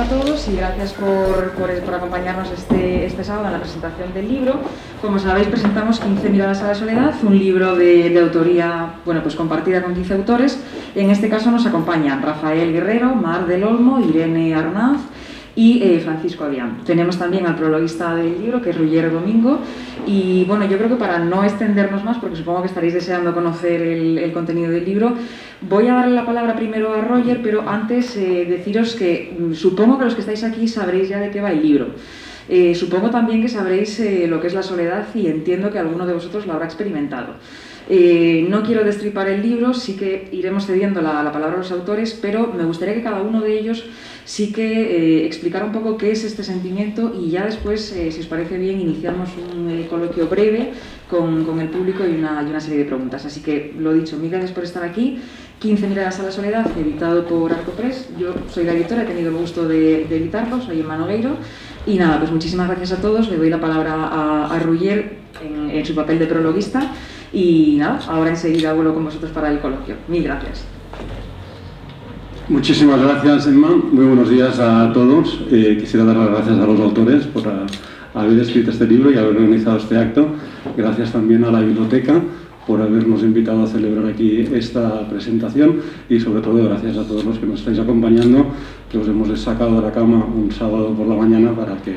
todos y gracias por acompañarnos este sábado en la presentación del libro. Como sabéis, presentamos 15 miradas a la soledad, un libro de autoría pues compartida con 15 autores. En este caso nos acompañan Rafael Guerrero, Mar del Olmo, Irene Arnaz y Francisco Avián. Tenemos también al prologuista del libro, que es Ruller Domingo. Y bueno, yo creo que para no extendernos más, porque supongo que estaréis deseando conocer el contenido del libro, voy a darle la palabra primero a Roger, pero antes deciros que supongo que los que estáis aquí sabréis ya de qué va el libro. Supongo también que sabréis lo que es la soledad y entiendo que alguno de vosotros lo habrá experimentado. No quiero destripar el libro, sí que iremos cediendo la palabra a los autores, pero me gustaría que cada uno de ellos sí que explicara un poco qué es este sentimiento y ya después, si os parece bien, iniciamos un coloquio breve con el público y una serie de preguntas. Así que, lo dicho, mil gracias por estar aquí. 15 miradas a la soledad, editado por Arcopress. Yo soy la editora, he tenido el gusto de editarlo, soy Emma Nogueiro. Y nada, pues muchísimas gracias a todos. Le doy la palabra a Ruller en su papel de prologuista. Y nada, ahora enseguida vuelvo con vosotros para el coloquio. Mil gracias. Muchísimas gracias, Emma. Muy buenos días a todos. Quisiera dar las gracias a los autores por haber escrito este libro y haber organizado este acto. Gracias también a la biblioteca por habernos invitado a celebrar aquí esta presentación y sobre todo gracias a todos los que nos estáis acompañando, que os hemos sacado de la cama un sábado por la mañana para que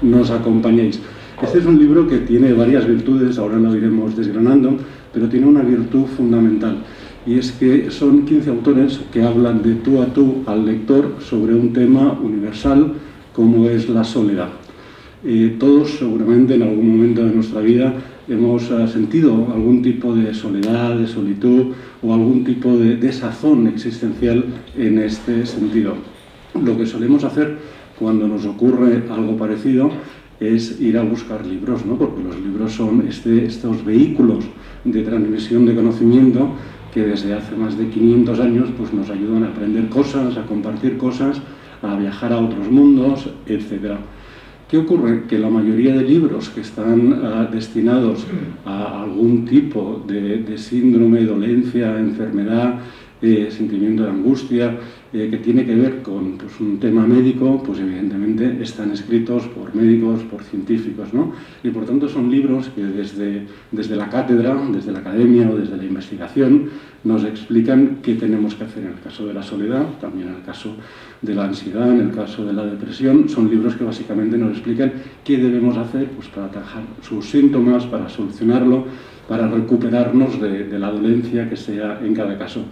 nos acompañéis. Este es un libro que tiene varias virtudes, ahora lo iremos desgranando, pero tiene una virtud fundamental y es que son 15 autores que hablan de tú a tú al lector sobre un tema universal como es la soledad. Todos seguramente en algún momento de nuestra vida hemos sentido algún tipo de soledad, de solitud o algún tipo de desazón existencial en este sentido. Lo que solemos hacer cuando nos ocurre algo parecido es ir a buscar libros, ¿no? Porque los libros son estos vehículos de transmisión de conocimiento que desde hace más de 500 años pues, nos ayudan a aprender cosas, a compartir cosas, a viajar a otros mundos, etc. ¿Qué ocurre? Que la mayoría de libros que están destinados a algún tipo de síndrome, dolencia, enfermedad, sentimiento de angustia, que tiene que ver con pues, un tema médico, pues evidentemente están escritos por médicos, por científicos, ¿no? Y por tanto son libros que desde la cátedra, desde la academia o desde la investigación nos explican qué tenemos que hacer en el caso de la soledad, también en el caso de la ansiedad, en el caso de la depresión. Son libros que básicamente nos explican qué debemos hacer pues, para atajar sus síntomas, para solucionarlo, para recuperarnos de la dolencia que sea en cada caso.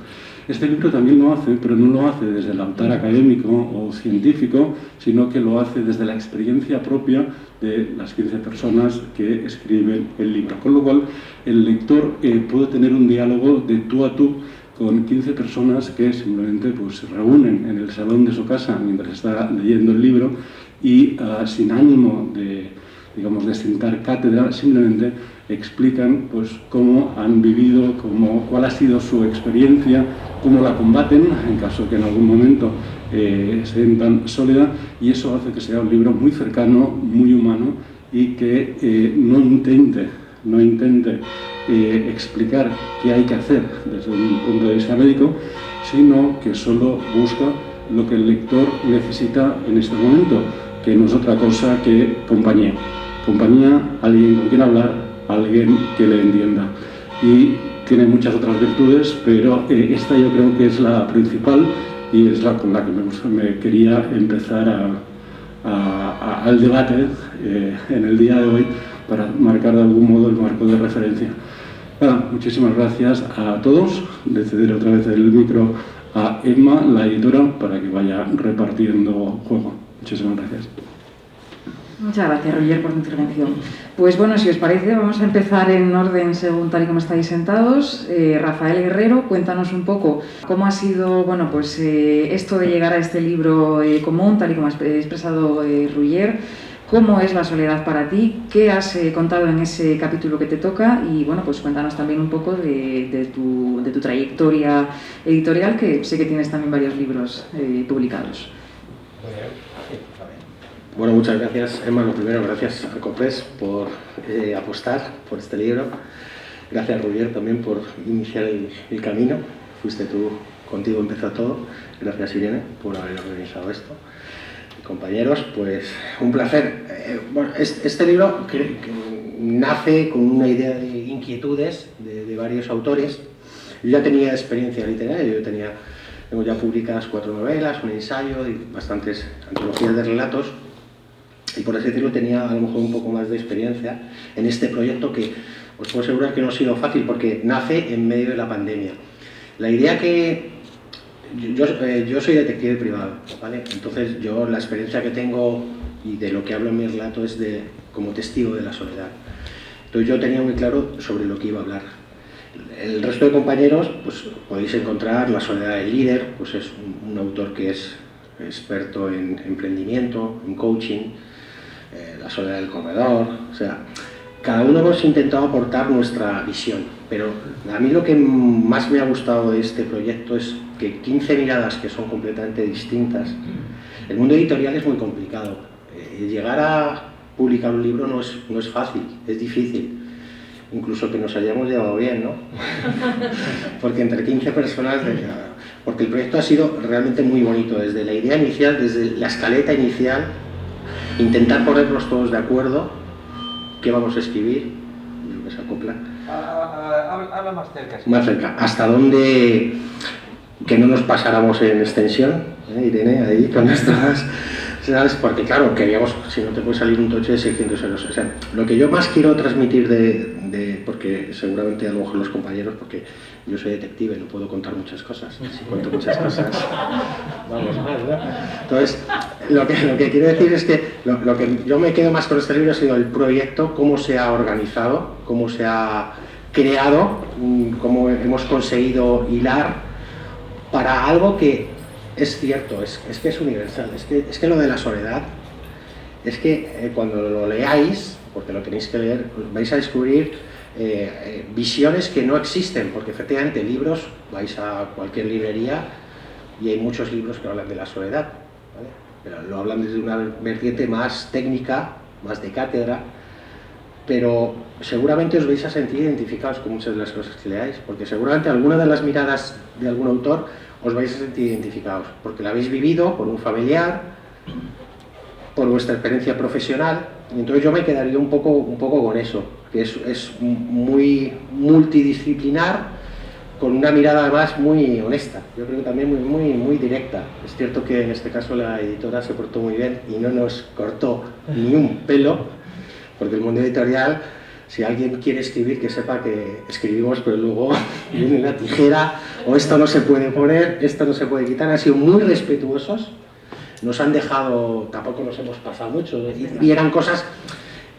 Este libro también lo hace, pero no lo hace desde el altar académico o científico, sino que lo hace desde la experiencia propia de las 15 personas que escriben el libro. Con lo cual, el lector puede tener un diálogo de tú a tú con 15 personas que simplemente pues, se reúnen en el salón de su casa mientras está leyendo el libro y sin ánimo de sentar cátedra, simplemente explican pues, cómo han vivido, cuál ha sido su experiencia, cómo la combaten en caso que en algún momento sientan soledad, y eso hace que sea un libro muy cercano, muy humano y que no intente explicar qué hay que hacer desde un punto de vista médico, sino que solo busca lo que el lector necesita en este momento, que no es otra cosa que compañía. Compañía, alguien con quien hablar, alguien que le entienda. Y tiene muchas otras virtudes, pero esta yo creo que es la principal y es la con la que me quería empezar al debate en el día de hoy para marcar de algún modo el marco de referencia. Muchísimas gracias a todos. Le cederé otra vez el micro a Emma, la editora, para que vaya repartiendo juego. Muchísimas gracias. Muchas gracias, Roger, por tu intervención. Pues bueno, si os parece, vamos a empezar en orden según tal y como estáis sentados. Rafael Guerrero, cuéntanos un poco cómo ha sido esto de llegar a este libro común, tal y como ha expresado Roger. ¿Cómo es la soledad para ti? ¿Qué has contado en ese capítulo que te toca? Y bueno, pues cuéntanos también un poco de tu trayectoria editorial, que sé que tienes también varios libros publicados. Bueno, muchas gracias, Emma. Lo primero, gracias a Arcopress por apostar por este libro. Gracias, Roger, también por iniciar el camino. Fuiste tú, contigo empezó todo. Gracias, Irene, por haber organizado esto. compañeros, pues un placer. Bueno, este libro que nace con una idea de inquietudes de varios autores. Yo ya tenía experiencia literaria, tengo ya publicadas 4 novelas, un ensayo y bastantes antologías de relatos, y por así decirlo tenía a lo mejor un poco más de experiencia en este proyecto que os puedo asegurar que no ha sido fácil porque nace en medio de la pandemia. La idea que yo soy detective privado, ¿vale? Entonces yo la experiencia que tengo y de lo que hablo en mi relato es como testigo de la soledad. Entonces yo tenía muy claro sobre lo que iba a hablar. El resto de compañeros, pues podéis encontrar La soledad del líder, pues es un autor que es experto en emprendimiento, en coaching, La soledad del corredor, o sea, cada uno hemos intentado aportar nuestra visión, pero a mí lo que más me ha gustado de este proyecto es que 15 miradas que son completamente distintas. El mundo editorial es muy complicado, llegar a publicar un libro no es fácil, es difícil. Incluso que nos hayamos llevado bien, ¿no? Porque entre 15 personas, porque el proyecto ha sido realmente muy bonito, desde la idea inicial, desde la escaleta inicial, intentar ponernos todos de acuerdo, qué vamos a escribir, ¿me se acopla? Habla más cerca. Sí. Más cerca, hasta dónde, que no nos pasáramos en extensión, Irene, ahí con nuestras... ¿Sabes? Porque claro, queríamos, si no te puede salir un toche de 600 euros. O sea, lo que yo más quiero transmitir porque seguramente a lo mejor los compañeros, porque yo soy detective, no puedo contar muchas cosas. Si cuento muchas cosas, vamos mal, ¿no? Entonces, lo que quiero decir es que lo que yo me quedo más con este libro ha sido el proyecto, cómo se ha organizado, cómo se ha creado, cómo hemos conseguido hilar para algo que es cierto, es que es universal, es que lo de la soledad, es que cuando lo leáis, porque lo tenéis que leer, vais a descubrir visiones que no existen, porque efectivamente libros, vais a cualquier librería y hay muchos libros que hablan de la soledad, ¿vale? Pero lo hablan desde una vertiente más técnica, más de cátedra, pero seguramente os vais a sentir identificados con muchas de las cosas que leáis, porque seguramente alguna de las miradas de algún autor os vais a sentir identificados, porque la habéis vivido por un familiar, por vuestra experiencia profesional, y entonces yo me quedaría un poco con eso, que es muy multidisciplinar, con una mirada además muy honesta, yo creo que también muy directa. Es cierto que en este caso la editora se portó muy bien y no nos cortó ni un pelo, porque el mundo editorial, si alguien quiere escribir, que sepa que escribimos, pero luego viene una tijera, o esto no se puede poner, esto no se puede quitar. Han sido muy respetuosos, nos han dejado, tampoco nos hemos pasado mucho, y eran cosas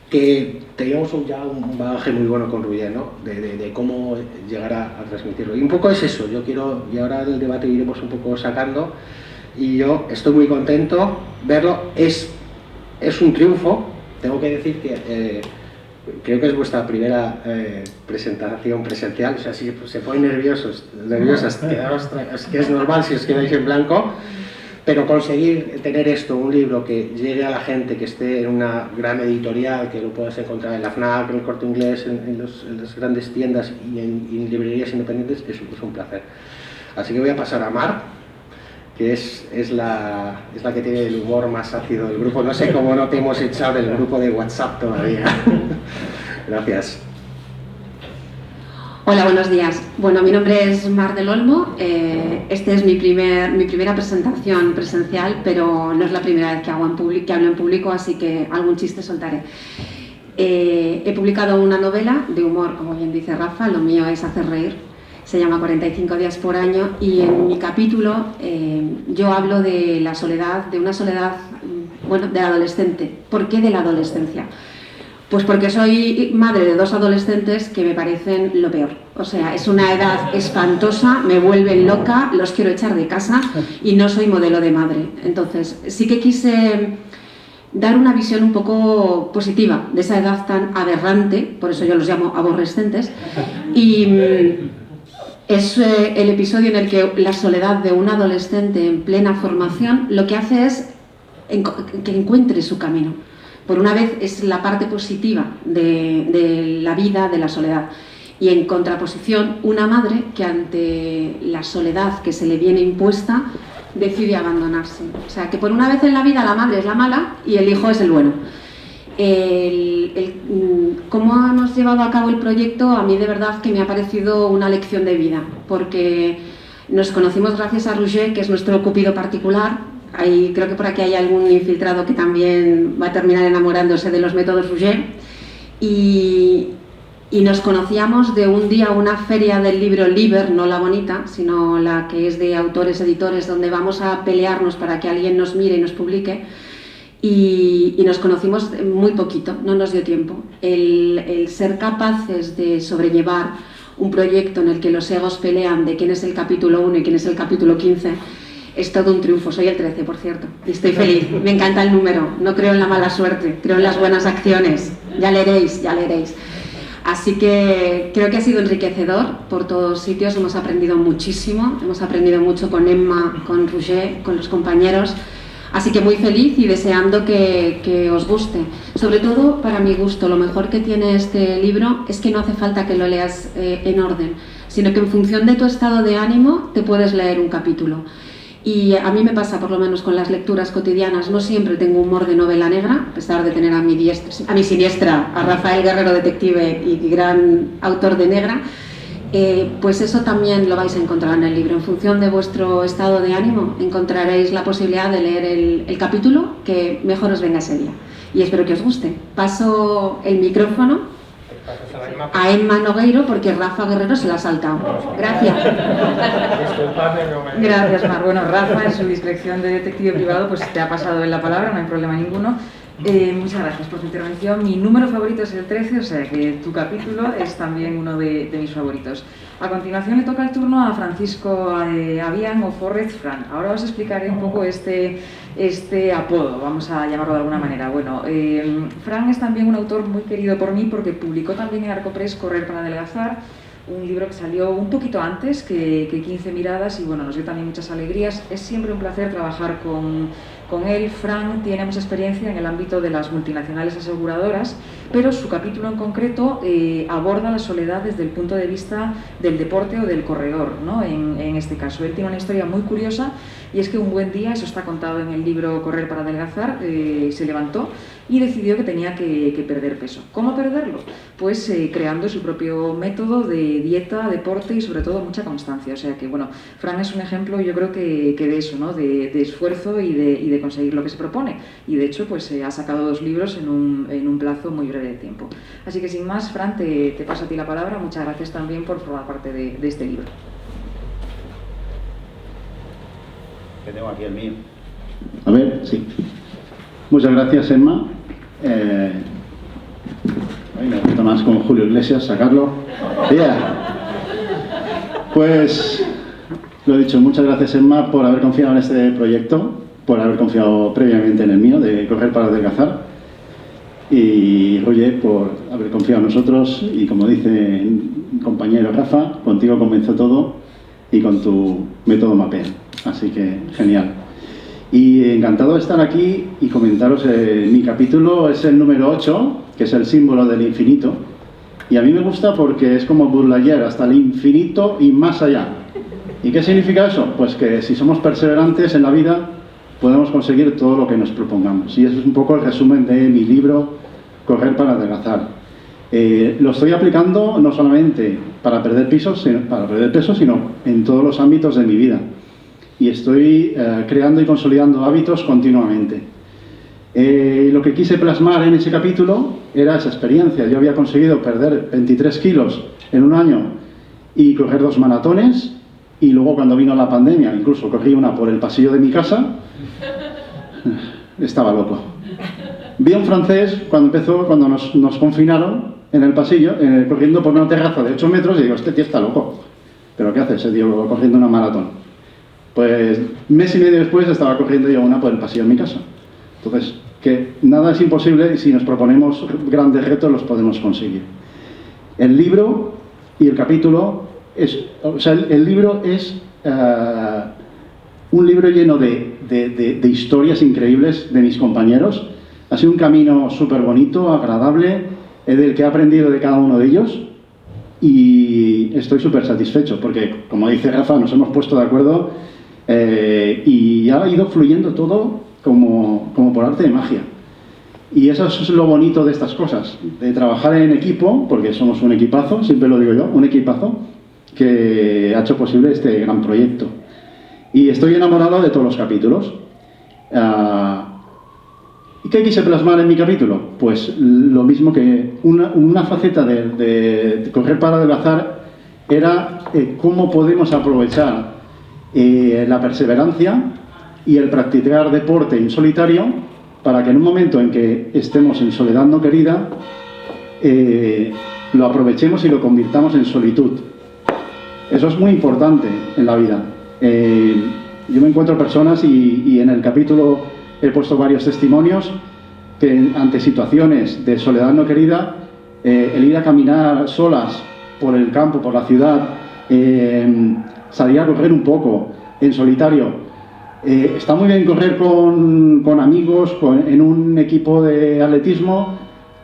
que teníamos ya un bagaje muy bueno con Ruyer, ¿no? De cómo llegar a transmitirlo. Y un poco es eso, yo quiero, y ahora del debate iremos un poco sacando, y yo estoy muy contento verlo, es un triunfo, tengo que decir que creo que es vuestra primera presentación presencial, o sea, si se ponen nerviosas, que es normal si os quedáis en blanco, pero conseguir tener esto, un libro que llegue a la gente, que esté en una gran editorial, que lo puedas encontrar en la FNAC, en el Corte Inglés, en las grandes tiendas y en librerías independientes, es un placer. Así que voy a pasar a Mar, que es la que tiene el humor más ácido del grupo. No sé cómo no te hemos echado del grupo de WhatsApp todavía. Gracias. Hola, buenos días. Bueno, mi nombre es Mar del Olmo. Este es mi primera presentación presencial, pero no es la primera vez que hablo en público, así que algún chiste soltaré. He publicado una novela de humor, como bien dice Rafa, lo mío es hacer reír. Se llama 45 días por año y en mi capítulo yo hablo de la soledad, de una soledad, bueno, del adolescente. ¿Por qué de la adolescencia? Pues porque soy madre de 2 adolescentes que me parecen lo peor. O sea, es una edad espantosa, me vuelven loca, los quiero echar de casa y no soy modelo de madre. Entonces, sí que quise dar una visión un poco positiva de esa edad tan aberrante, por eso yo los llamo aborrescentes, y es el episodio en el que la soledad de un adolescente en plena formación lo que hace es que encuentre su camino. Por una vez es la parte positiva de la vida, de la soledad. Y en contraposición, una madre que ante la soledad que se le viene impuesta decide abandonarse. O sea, que por una vez en la vida la madre es la mala y el hijo es el bueno. Cómo hemos llevado a cabo el proyecto, a mí de verdad que me ha parecido una lección de vida, porque nos conocimos gracias a Roger, que es nuestro cupido particular. Creo que por aquí hay algún infiltrado que también va a terminar enamorándose de los métodos Roger. Y nos conocíamos de un día a una feria del libro Liber, no la bonita, sino la que es de autores, editores, donde vamos a pelearnos para que alguien nos mire y nos publique. Y nos conocimos muy poquito, no nos dio tiempo. El ser capaces de sobrellevar un proyecto en el que los egos pelean de quién es el capítulo 1 y quién es el capítulo 15 es todo un triunfo. Soy el 13, por cierto, y estoy feliz. Me encanta el número, no creo en la mala suerte, creo en las buenas acciones. Ya leeréis, ya leeréis. Así que creo que ha sido enriquecedor por todos sitios, hemos aprendido muchísimo, hemos aprendido mucho con Emma, con Roger, con los compañeros. Así que muy feliz y deseando que os guste. Sobre todo, para mi gusto, lo mejor que tiene este libro es que no hace falta que lo leas en orden, sino que en función de tu estado de ánimo te puedes leer un capítulo. Y a mí me pasa, por lo menos con las lecturas cotidianas, no siempre tengo humor de novela negra, a pesar de tener a mi siniestra, a Rafael Guerrero, detective y gran autor de Negra. Pues eso también lo vais a encontrar en el libro. En función de vuestro estado de ánimo encontraréis la posibilidad de leer el capítulo que mejor os venga ese día. Y espero que os guste. Paso el micrófono a Emma Nogueiro porque Rafa Guerrero se la ha saltado. Gracias. Gracias, Mar. Bueno, Rafa, en su discreción de detective privado, pues te ha pasado en la palabra, no hay problema ninguno. Muchas gracias por tu intervención. Mi número favorito es el 13, o sea que tu capítulo es también uno de mis favoritos. A continuación le toca el turno a Francisco Avian o Forrest Fran. Ahora os explicaré un poco este apodo, vamos a llamarlo de alguna manera. Bueno, Fran es también un autor muy querido por mí porque publicó también en Arcopress Correr para adelgazar, un libro que salió un poquito antes que 15 miradas y bueno, nos dio también muchas alegrías. Es siempre un placer trabajar con él. Fran tiene mucha experiencia en el ámbito de las multinacionales aseguradoras, pero su capítulo en concreto aborda la soledad desde el punto de vista del deporte o del corredor, ¿no? En este caso, él tiene una historia muy curiosa y es que un buen día, eso está contado en el libro Correr para adelgazar, se levantó y decidió que tenía que perder peso. ¿Cómo perderlo? Pues creando su propio método de dieta, deporte y sobre todo mucha constancia. O sea que, bueno, Fran es un ejemplo, yo creo que de eso, ¿no? De esfuerzo y de conseguir lo que se propone. Y de hecho, pues ha sacado 2 libros en un plazo muy breve de tiempo. Así que sin más, Fran, te paso a ti la palabra. Muchas gracias también por formar parte de este libro. Que tengo aquí el mío. A ver, sí. Muchas gracias, Emma. Me gusta más con Julio Iglesias sacarlo. Pues lo he dicho, muchas gracias, Emma, por haber confiado en este proyecto, por haber confiado previamente en el mío de Correr para adelgazar, y Roger por haber confiado en nosotros, y como dice mi compañero Rafa, contigo comenzó todo y con tu método MAPEA, así que genial. Y encantado de estar aquí y comentaros, mi capítulo es el número 8, que es el símbolo del infinito, y a mí me gusta porque es como Buzz Lightyear, hasta el infinito y más allá. ¿Y qué significa eso? Pues que si somos perseverantes en la vida, podemos conseguir todo lo que nos propongamos. Y eso es un poco el resumen de mi libro, Correr para adelgazar. Lo estoy aplicando no solamente para perder peso, sino en todos los ámbitos de mi vida. Y estoy creando y consolidando hábitos continuamente. Lo que quise plasmar en ese capítulo era esa experiencia. Yo había conseguido perder 23 kilos en un año y correr 2 maratones, y luego cuando vino la pandemia, incluso corrí una por el pasillo de mi casa. Estaba loco. Vi a un francés cuando nos confinaron en el pasillo, corriendo por una terraza de 8 metros, y digo, este tío está loco. ¿Pero qué hace ese tío corriendo una maratón? Pues mes y medio después estaba corriendo yo una por el pasillo de mi casa. Entonces, que nada es imposible y si nos proponemos grandes retos los podemos conseguir. El libro y el capítulo el libro es un libro lleno de historias increíbles de mis compañeros. Ha sido un camino súper bonito, agradable, del que he aprendido de cada uno de ellos, y estoy súper satisfecho porque, como dice Rafa, nos hemos puesto de acuerdo y ha ido fluyendo todo como por arte de magia. Y eso es lo bonito de estas cosas, de trabajar en equipo, porque somos un equipazo, siempre lo digo yo, un equipazo que ha hecho posible este gran proyecto. Y estoy enamorado de todos los capítulos. ¿Y qué quise plasmar en mi capítulo? Pues lo mismo que una faceta de Correr para Adelgazar era cómo podemos aprovechar la perseverancia y el practicar deporte en solitario para que en un momento en que estemos en soledad no querida, lo aprovechemos y lo convirtamos en solitud. Eso es muy importante en la vida. Yo me encuentro personas y en el capítulo he puesto varios testimonios que ante situaciones de soledad no querida, el ir a caminar solas por el campo, por la ciudad, salir a correr un poco en solitario. Está muy bien correr con amigos, en un equipo de atletismo,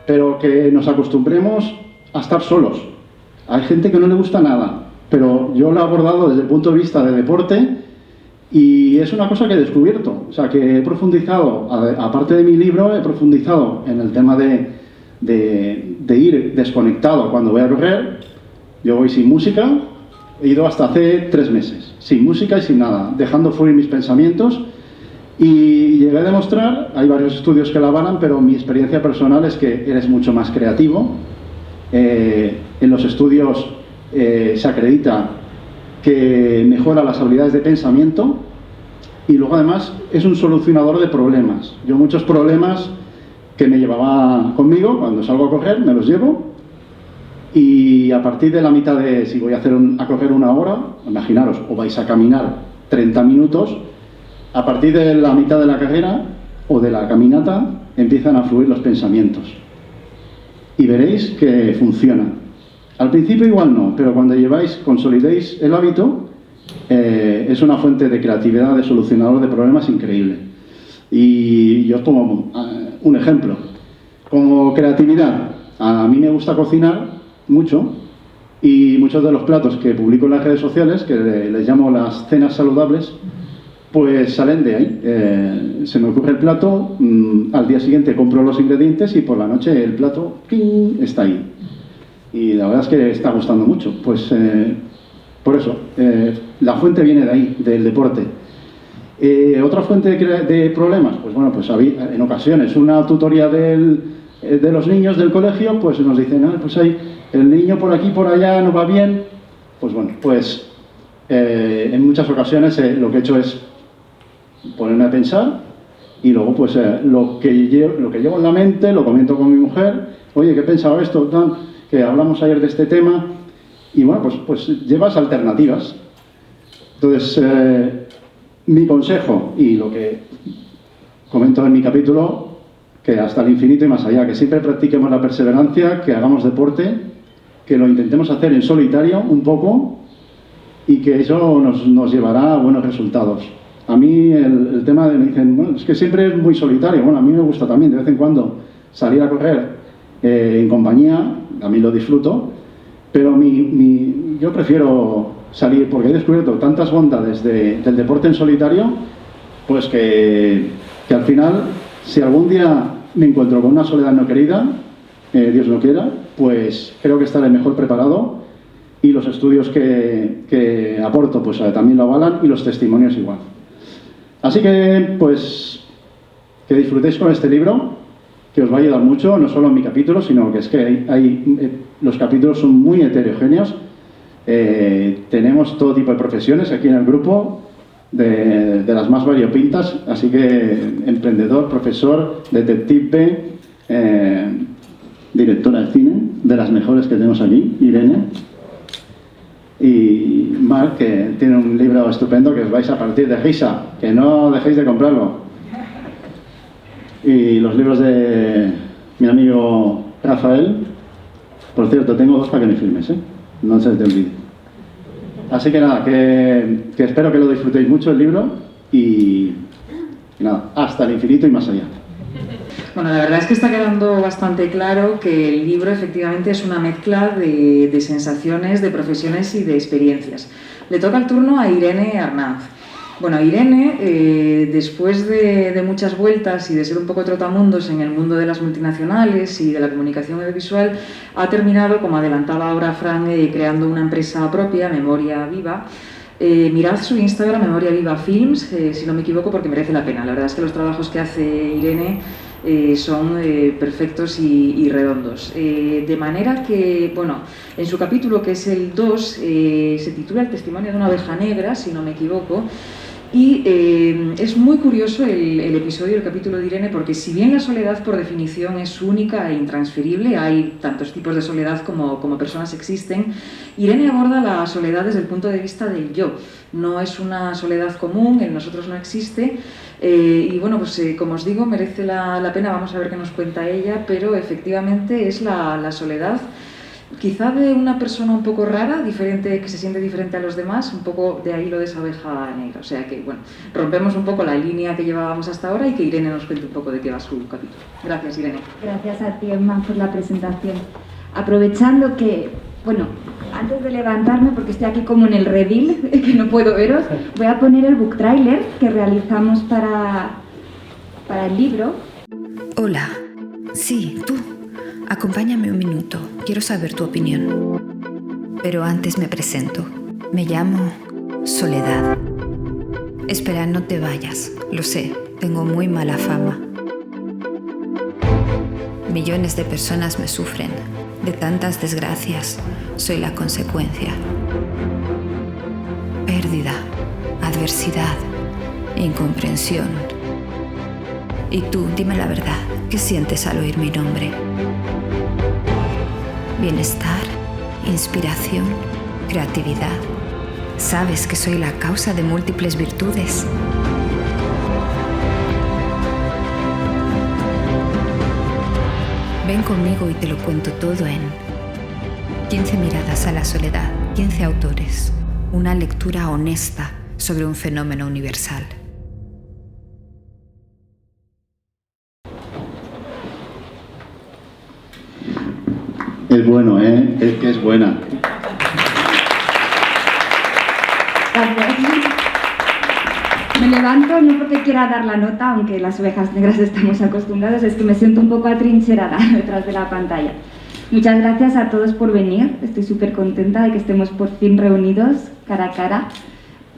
pero que nos acostumbremos a estar solos. Hay gente que no le gusta nada, pero yo lo he abordado desde el punto de vista de deporte y es una cosa que he descubierto. O sea, que he profundizado, aparte de mi libro, he profundizado en el tema de ir desconectado cuando voy a correr. Yo voy sin música. He ido hasta hace 3 meses, sin música y sin nada, dejando fluir mis pensamientos y llegué a demostrar, hay varios estudios que la avalan, pero mi experiencia personal es que eres mucho más creativo. En los estudios se acredita que mejora las habilidades de pensamiento y luego además es un solucionador de problemas. Yo muchos problemas que me llevaba conmigo, cuando salgo a correr, me los llevo. Y a partir de la mitad de, si voy a correr 1 hora, imaginaros, o vais a caminar 30 minutos, a partir de la mitad de la carrera o de la caminata empiezan a fluir los pensamientos. Y veréis que funciona. Al principio igual no, pero cuando consolidéis el hábito, es una fuente de creatividad, de solucionador de problemas increíble. Y yo os pongo un ejemplo. Como creatividad, a mí me gusta cocinar mucho y muchos de los platos que publico en las redes sociales, que les llamo las cenas saludables, pues salen de ahí. Se me ocurre el plato, al día siguiente compro los ingredientes y por la noche el plato ¡ping!, está ahí. Y la verdad es que está gustando mucho. Pues por eso, la fuente viene de ahí, del deporte. Otra fuente de problemas, pues bueno, pues en ocasiones una tutoría de los niños del colegio, pues nos dicen, pues hay el niño por aquí, por allá, no va bien. Pues bueno, pues en muchas ocasiones lo que he hecho es ponerme a pensar y luego pues lo que llevo en la mente lo comento con mi mujer. Oye, ¿qué he pensado esto? Que hablamos ayer de este tema. Y bueno, pues llevas alternativas. Entonces, mi consejo y lo que comento en mi capítulo, que hasta el infinito y más allá, que siempre practiquemos la perseverancia, que hagamos deporte, que lo intentemos hacer en solitario un poco y que eso nos llevará a buenos resultados. A mí el tema de me dicen, bueno, es que siempre es muy solitario. Bueno, a mí me gusta también de vez en cuando salir a correr en compañía, a mí lo disfruto, pero yo prefiero salir porque he descubierto tantas bondades del deporte en solitario, pues que al final, si algún día me encuentro con una soledad no querida, Dios lo quiera, pues creo que estaré mejor preparado y los estudios que aporto pues también lo avalan y los testimonios igual. Así que pues que disfrutéis con este libro, que os va a ayudar mucho, no solo en mi capítulo, sino que es que los capítulos son muy heterogéneos. Tenemos todo tipo de profesiones aquí en el grupo, de las más variopintas, así que emprendedor, profesor, detective, directora de cine, de las mejores que tenemos aquí, Irene, y Marc, que tiene un libro estupendo que os vais a partir de risa, que no dejéis de comprarlo. Y los libros de mi amigo Rafael, por cierto, tengo 2 para que me firmes, no se te olvide. Así que nada, que espero que lo disfrutéis mucho el libro y nada, hasta el infinito y más allá. Bueno, la verdad es que está quedando bastante claro que el libro efectivamente es una mezcla de sensaciones, de profesiones y de experiencias. Le toca el turno a Irene Arnaz. Bueno, Irene, después de muchas vueltas y de ser un poco trotamundos en el mundo de las multinacionales y de la comunicación audiovisual, ha terminado, como adelantaba ahora Fran, creando una empresa propia, Memoria Viva. Mirad su Instagram, Memoria Viva Films, si no me equivoco, porque merece la pena. La verdad es que los trabajos que hace Irene son perfectos y redondos. De manera que, bueno, en su capítulo, que es el 2, se titula El testimonio de una oveja negra, si no me equivoco. Y es muy curioso el episodio, el capítulo de Irene, porque si bien la soledad por definición es única e intransferible, hay tantos tipos de soledad como personas existen, Irene aborda la soledad desde el punto de vista del yo. No es una soledad común, en nosotros no existe, y bueno, pues como os digo, merece la pena. Vamos a ver qué nos cuenta ella, pero efectivamente es la soledad quizá de una persona un poco rara, diferente, que se siente diferente a los demás, un poco de ahí lo de esa oveja negra. O sea que, bueno, rompemos un poco la línea que llevábamos hasta ahora y que Irene nos cuente un poco de qué va su capítulo. Gracias, Irene. Gracias a ti, Emma, por la presentación. Aprovechando que, bueno, antes de levantarme, porque estoy aquí como en el redil, que no puedo veros, voy a poner el book trailer que realizamos para el libro. Hola, sí, tú. Acompáñame un minuto, quiero saber tu opinión. Pero antes me presento. Me llamo Soledad. Espera, no te vayas. Lo sé, tengo muy mala fama. Millones de personas me sufren. De tantas desgracias, soy la consecuencia. Pérdida, adversidad, incomprensión. Y tú, dime la verdad, ¿qué sientes al oír mi nombre? Bienestar, inspiración, creatividad. Sabes que soy la causa de múltiples virtudes. Ven conmigo y te lo cuento todo en 15 miradas a la soledad, 15 autores. Una lectura honesta sobre un fenómeno universal. Es bueno, es que es buena. Gracias. Me levanto no porque quiera dar la nota, aunque las ovejas negras estamos acostumbradas, es que me siento un poco atrincherada detrás de la pantalla. Muchas gracias a todos por venir, estoy súper contenta de que estemos por fin reunidos cara a cara.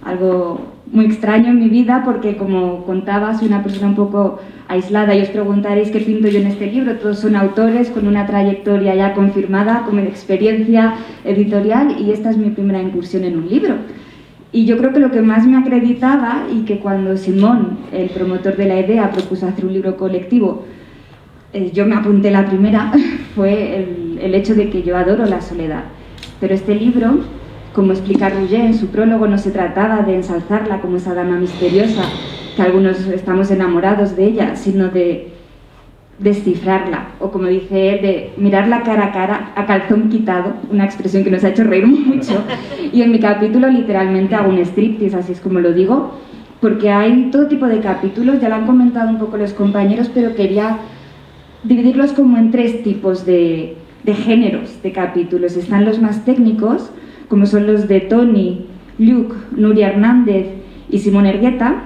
Algo muy extraño en mi vida porque, como contaba, soy una persona un poco aislada y os preguntaréis qué pinto yo en este libro. Todos son autores con una trayectoria ya confirmada, con experiencia editorial, y esta es mi primera incursión en un libro. Y yo creo que lo que más me acreditaba, y que cuando Simón, el promotor de la idea, propuso hacer un libro colectivo, yo me apunté la primera, fue el hecho de que yo adoro la soledad. Pero este libro, como explica Rouget en su prólogo, no se trataba de ensalzarla como esa dama misteriosa, que algunos estamos enamorados de ella, sino de descifrarla, o como dice él, de mirarla cara a cara, a calzón quitado, una expresión que nos ha hecho reír mucho. Y en mi capítulo literalmente hago un striptease, así es como lo digo, porque hay todo tipo de capítulos, ya lo han comentado un poco los compañeros, pero quería dividirlos como en 3 tipos de géneros de capítulos. Están los más técnicos, como son los de Tony, Luke, Nuria Hernández y Simón Ergueta,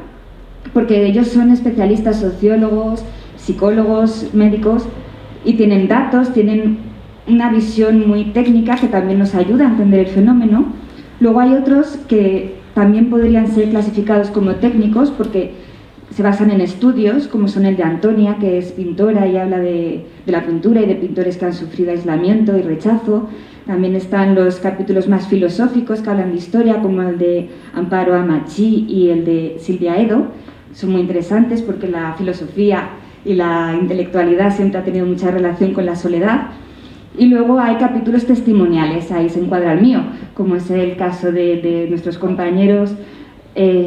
porque ellos son especialistas, sociólogos, psicólogos, médicos, y tienen datos, tienen una visión muy técnica que también nos ayuda a entender el fenómeno. Luego hay otros que también podrían ser clasificados como técnicos porque se basan en estudios, como son el de Antonia, que es pintora y habla de la pintura y de pintores que han sufrido aislamiento y rechazo. También están los capítulos más filosóficos que hablan de historia, como el de Amparo Amachi y el de Silvia Edo. Son muy interesantes porque la filosofía y la intelectualidad siempre ha tenido mucha relación con la soledad. Y luego hay capítulos testimoniales, ahí se encuadra el mío, como es el caso de nuestros compañeros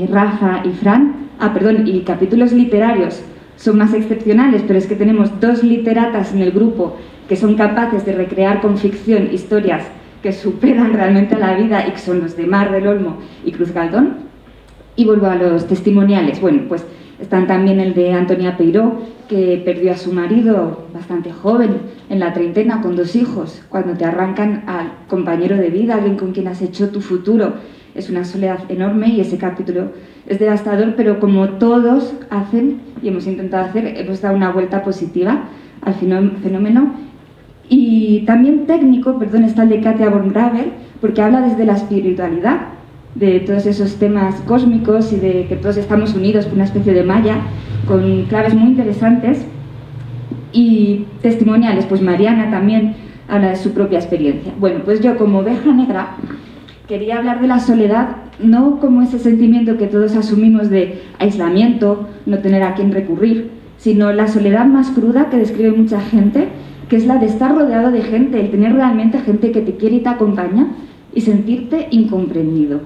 Rafa y Fran. Y capítulos literarios son más excepcionales, pero es que tenemos 2 literatas en el grupo que son capaces de recrear con ficción historias que superan realmente a la vida, y que son los de Mar del Olmo y Cruz Galdón. Y vuelvo a los testimoniales. Bueno, pues Están también el de Antonia Peiró, que perdió a su marido bastante joven, en la treintena, con 2 hijos, cuando te arrancan al compañero de vida, alguien con quien has hecho tu futuro. Es una soledad enorme y ese capítulo es devastador, pero como todos hacen, y hemos intentado hacer, hemos dado una vuelta positiva al fenómeno. Y también técnico, perdón, está el de Katia von Graber, porque habla desde la espiritualidad, de todos esos temas cósmicos y de que todos estamos unidos por una especie de malla, con claves muy interesantes. Y testimoniales, pues Mariana también habla de su propia experiencia. Bueno, pues yo como oveja negra quería hablar de la soledad no como ese sentimiento que todos asumimos de aislamiento, no tener a quién recurrir, sino la soledad más cruda que describe mucha gente, que es la de estar rodeado de gente, el tener realmente gente que te quiere y te acompaña y sentirte incomprendido.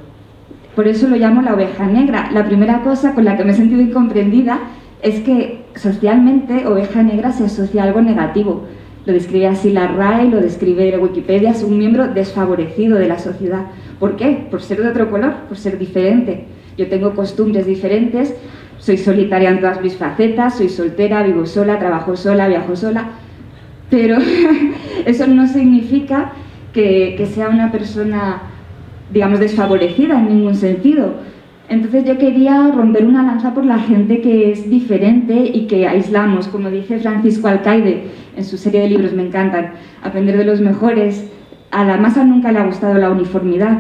Por eso lo llamo la oveja negra. La primera cosa con la que me he sentido incomprendida es que socialmente oveja negra se asocia a algo negativo. Lo describe así la RAE, lo describe Wikipedia, es un miembro desfavorecido de la sociedad. ¿Por qué? Por ser de otro color, por ser diferente. Yo tengo costumbres diferentes, soy solitaria en todas mis facetas, soy soltera, vivo sola, trabajo sola, viajo sola, pero eso no significa que sea una persona, digamos, desfavorecida en ningún sentido. Entonces yo quería romper una lanza por la gente que es diferente y que aislamos, como dice Francisco Alcaide en su serie de libros, me encantan, Aprender de los mejores. A la masa nunca le ha gustado la uniformidad,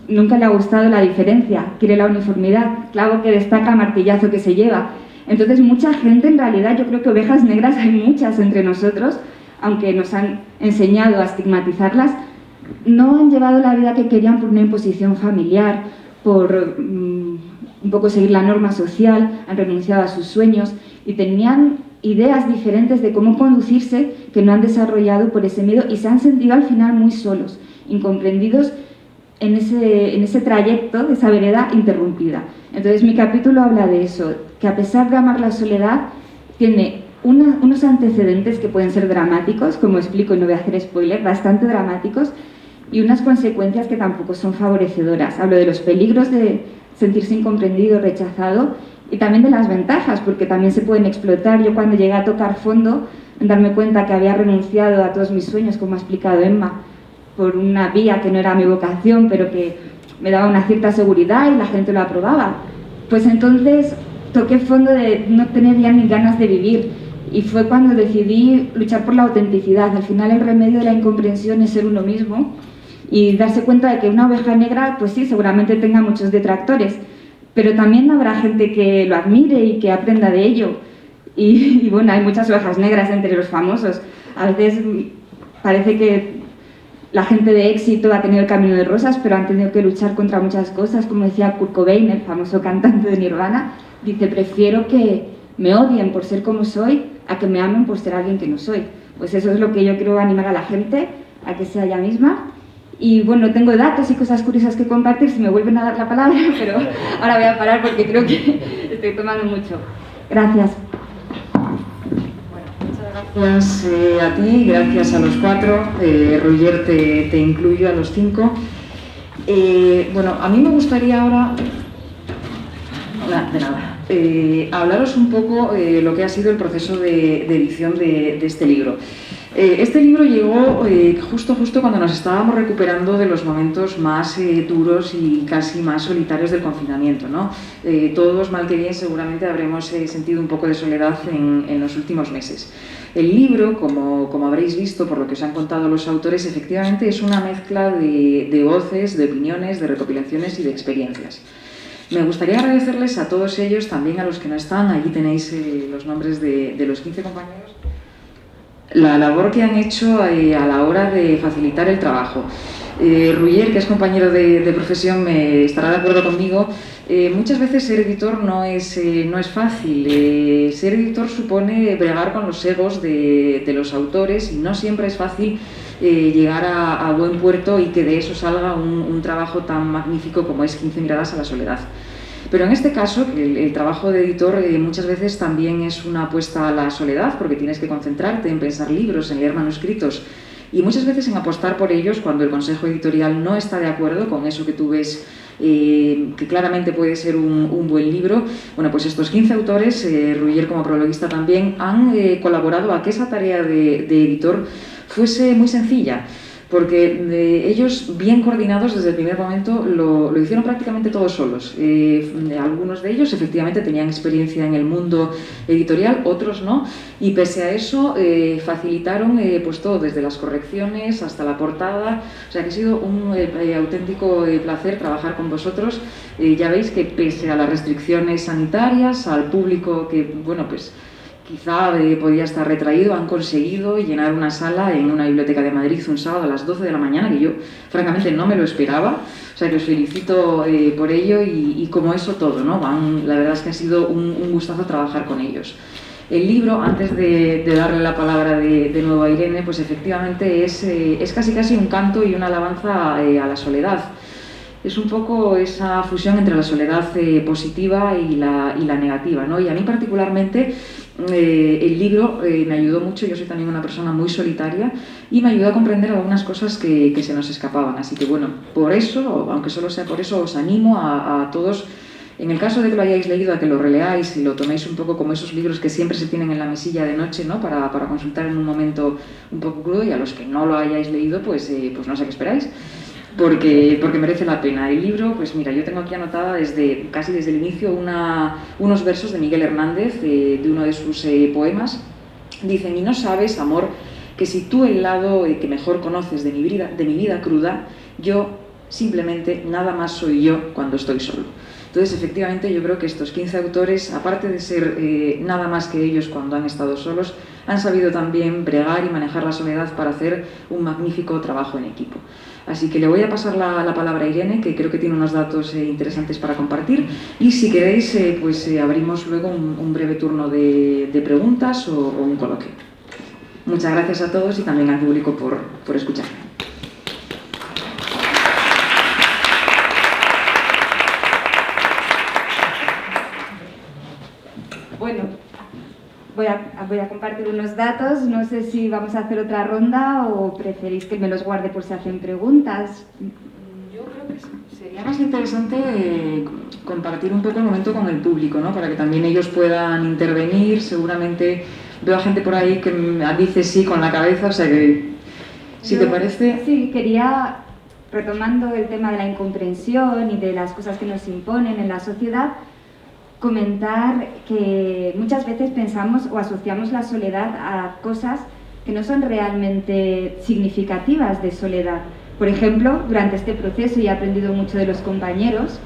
nunca le ha gustado la diferencia, quiere la uniformidad, clavo que destaca, martillazo que se lleva. Entonces mucha gente, en realidad, yo creo que ovejas negras hay muchas entre nosotros, aunque nos han enseñado a estigmatizarlas, no han llevado la vida que querían por una imposición familiar, por un poco seguir la norma social, han renunciado a sus sueños y tenían ideas diferentes de cómo conducirse que no han desarrollado por ese miedo y se han sentido al final muy solos, incomprendidos en ese trayecto, de esa vereda interrumpida. Entonces mi capítulo habla de eso, que a pesar de amar la soledad, tiene unos antecedentes que pueden ser dramáticos, como explico y no voy a hacer spoiler, bastante dramáticos, y unas consecuencias que tampoco son favorecedoras. Hablo de los peligros de sentirse incomprendido, rechazado, y también de las ventajas, porque también se pueden explotar. Yo cuando llegué a tocar fondo, en darme cuenta que había renunciado a todos mis sueños, como ha explicado Emma, por una vía que no era mi vocación, pero que me daba una cierta seguridad y la gente lo aprobaba, pues entonces toqué fondo de no tener ya ni ganas de vivir. Y fue cuando decidí luchar por la autenticidad. Al final el remedio de la incomprensión es ser uno mismo y darse cuenta de que una oveja negra, pues sí, seguramente tenga muchos detractores, pero también habrá gente que lo admire y que aprenda de ello. Y bueno, hay muchas ovejas negras entre los famosos. A veces parece que la gente de éxito ha tenido el camino de rosas, pero han tenido que luchar contra muchas cosas. Como decía Kurt Cobain, el famoso cantante de Nirvana, dice: prefiero que me odien por ser como soy a que me amen por ser alguien que no soy. Pues eso es lo que yo quiero animar a la gente, a que sea ella misma. Y bueno, tengo datos y cosas curiosas que compartir si me vuelven a dar la palabra, pero ahora voy a parar porque creo que estoy tomando mucho. Gracias. Bueno, muchas gracias a ti, gracias a los 4. Roger, te incluyo a los 5. Bueno, a mí me gustaría ahora... De nada. Hablaros un poco lo que ha sido el proceso de edición de este libro. Este libro llegó justo cuando nos estábamos recuperando de los momentos más duros y casi más solitarios del confinamiento, ¿no? Todos, mal que bien, seguramente habremos sentido un poco de soledad en los últimos meses. El libro, como habréis visto por lo que os han contado los autores, efectivamente es una mezcla de voces, de opiniones, de recopilaciones y de experiencias. Me gustaría agradecerles a todos ellos, también a los que no están, allí tenéis los nombres de los 15 compañeros, la labor que han hecho a la hora de facilitar el trabajo. Roger, que es compañero de profesión, me estará de acuerdo conmigo. Muchas veces ser editor no es fácil. Ser editor supone bregar con los egos de los autores y no siempre es fácil llegar a buen puerto y que de eso salga un trabajo tan magnífico como es 15 miradas a la soledad. Pero en este caso, el trabajo de editor muchas veces también es una apuesta a la soledad, porque tienes que concentrarte en pensar libros, en leer manuscritos y muchas veces en apostar por ellos cuando el consejo editorial no está de acuerdo con eso que tú ves que claramente puede ser un buen libro. Bueno, pues estos 15 autores, Ruller como prologuista también, han colaborado a que esa tarea de editor fuese muy sencilla, porque ellos, bien coordinados desde el primer momento, lo hicieron prácticamente todos solos. Algunos de ellos efectivamente tenían experiencia en el mundo editorial, otros no, y pese a eso facilitaron pues todo, desde las correcciones hasta la portada. O sea que ha sido un auténtico placer trabajar con vosotros. Ya veis que pese a las restricciones sanitarias, al público que, bueno, pues quizá podía estar retraído, han conseguido llenar una sala en una biblioteca de Madrid un sábado a las 12 de la mañana, que yo francamente no me lo esperaba. O sea que os felicito por ello y como eso todo, ¿no? La verdad es que ha sido un gustazo trabajar con ellos. El libro, antes de darle la palabra de nuevo a Irene, pues efectivamente es casi un canto y una alabanza a la soledad. Es un poco esa fusión entre la soledad positiva y la negativa, ¿no? Y a mí particularmente el libro me ayudó mucho. Yo soy también una persona muy solitaria y me ayudó a comprender algunas cosas que se nos escapaban. Así que bueno, por eso, aunque solo sea por eso, os animo a todos, en el caso de que lo hayáis leído, a que lo releáis y lo toméis un poco como esos libros que siempre se tienen en la mesilla de noche, ¿no? Para consultar en un momento un poco crudo, y a los que no lo hayáis leído, pues no sé qué esperáis. Porque merece la pena. El libro, pues mira, yo tengo aquí anotada casi desde el inicio unos versos de Miguel Hernández, de uno de sus poemas. Dicen: y no sabes, amor, que si tú el lado que mejor conoces de mi vida cruda, yo simplemente nada más soy yo cuando estoy solo. Entonces, efectivamente, yo creo que estos 15 autores, aparte de ser nada más que ellos cuando han estado solos, han sabido también bregar y manejar la soledad para hacer un magnífico trabajo en equipo. Así que le voy a pasar la palabra a Irene, que creo que tiene unos datos interesantes para compartir, y si queréis, abrimos luego un breve turno de preguntas o un coloquio. Muchas gracias a todos y también al público por escucharme. Bueno, voy a compartir unos datos. No sé si vamos a hacer otra ronda o preferís que me los guarde por si hacen preguntas. Yo creo que sería más interesante compartir un poco el momento con el público, ¿no? Para que también ellos puedan intervenir. Seguramente veo a gente por ahí que dice sí con la cabeza, o sea que, si te parece... Sí, quería, retomando el tema de la incomprensión y de las cosas que nos imponen en la sociedad, comentar que muchas veces pensamos o asociamos la soledad a cosas que no son realmente significativas de soledad. Por ejemplo, durante este proceso, y he aprendido mucho de los compañeros,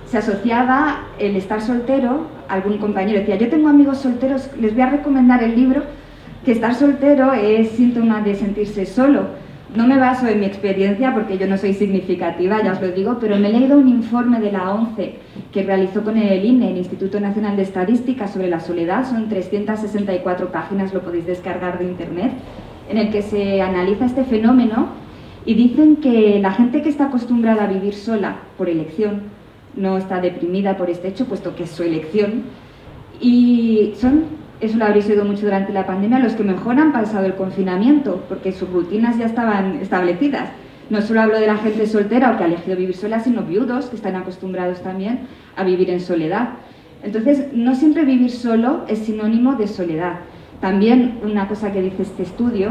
se asociaba el estar soltero. Algún compañero decía: yo tengo amigos solteros, les voy a recomendar el libro, que estar soltero es síntoma de sentirse solo. No me baso en mi experiencia porque yo no soy significativa, ya os lo digo, pero me he leído un informe de la ONCE que realizó con el INE, el Instituto Nacional de Estadística, sobre la soledad. Son 364 páginas, lo podéis descargar de internet, en el que se analiza este fenómeno, y dicen que la gente que está acostumbrada a vivir sola por elección no está deprimida por este hecho, puesto que es su elección, y son... Eso lo habréis oído mucho durante la pandemia, los que mejor han pasado el confinamiento, porque sus rutinas ya estaban establecidas. No solo hablo de la gente soltera o que ha elegido vivir sola, sino viudos, que están acostumbrados también a vivir en soledad. Entonces, no siempre vivir solo es sinónimo de soledad. También una cosa que dice este estudio,